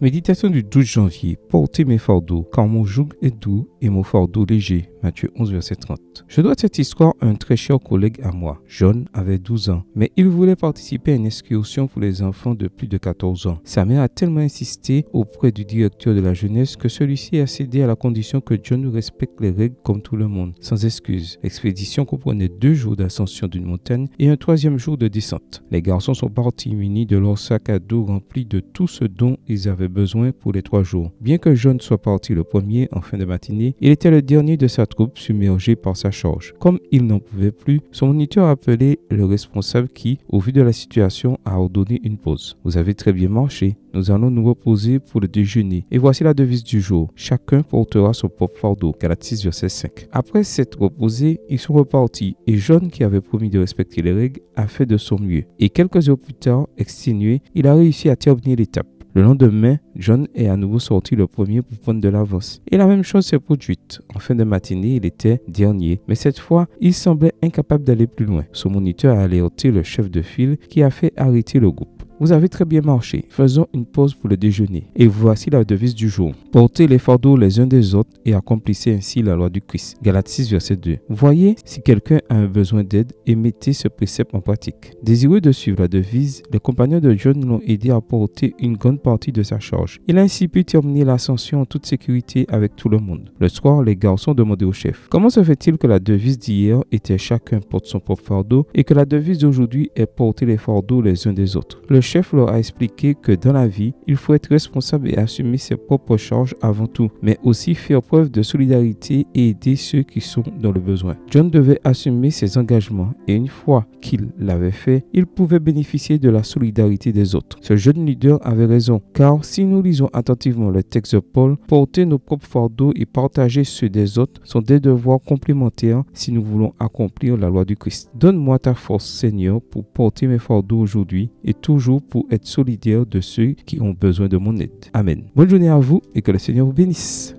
Méditation du 12 janvier. Portez mes fardeaux, car mon joug est doux et mon fardeau léger. Matthieu 11, verset 30. Je dois cette histoire à un très cher collègue à moi. John avait 12 ans, mais il voulait participer à une excursion pour les enfants de plus de 14 ans. Sa mère a tellement insisté auprès du directeur de la jeunesse que celui-ci a cédé à la condition que John respecte les règles comme tout le monde, sans excuse. L'expédition comprenait 2 jours d'ascension d'une montagne et un 3e jour de descente. Les garçons sont partis munis de leur sac à dos rempli de tout ce dont ils avaient besoin pour les 3 jours. Bien que John soit parti le premier en fin de matinée, il était le dernier de sa troupe submergé par sa charge. Comme il n'en pouvait plus, son moniteur a appelé le responsable qui, au vu de la situation, a ordonné une pause. Vous avez très bien marché. Nous allons nous reposer pour le déjeuner. Et voici la devise du jour. Chacun portera son propre fardeau. Galates 6, verset 5. Après s'être reposés, ils sont repartis et John, qui avait promis de respecter les règles, a fait de son mieux. Et quelques heures plus tard, exténué, il a réussi à terminer l'étape. Le lendemain, John est à nouveau sorti le premier pour prendre de l'avance. Et la même chose s'est produite. En fin de matinée, il était dernier, mais cette fois, il semblait incapable d'aller plus loin. Son moniteur a alerté le chef de file qui a fait arrêter le groupe. Vous avez très bien marché. Faisons une pause pour le déjeuner. Et voici la devise du jour. Portez les fardeaux les uns des autres et accomplissez ainsi la loi du Christ. Galates 6, verset 2. Voyez si quelqu'un a un besoin d'aide et mettez ce précepte en pratique. Désireux de suivre la devise, les compagnons de John l'ont aidé à porter une grande partie de sa charge. Il a ainsi pu terminer l'ascension en toute sécurité avec tout le monde. Le soir, les garçons demandaient au chef: comment se fait-il que la devise d'hier était chacun porte son propre fardeau et que la devise d'aujourd'hui est porter les fardeaux les uns des autres? Le chef leur a expliqué que dans la vie, il faut être responsable et assumer ses propres charges avant tout, mais aussi faire preuve de solidarité et aider ceux qui sont dans le besoin. John devait assumer ses engagements et une fois qu'il l'avait fait, il pouvait bénéficier de la solidarité des autres. Ce jeune leader avait raison, car si nous lisons attentivement le texte de Paul, porter nos propres fardeaux et partager ceux des autres sont des devoirs complémentaires si nous voulons accomplir la loi du Christ. Donne-moi ta force, Seigneur, pour porter mes fardeaux aujourd'hui et toujours pour être solidaire de ceux qui ont besoin de mon aide. Amen. Bonne journée à vous et que le Seigneur vous bénisse.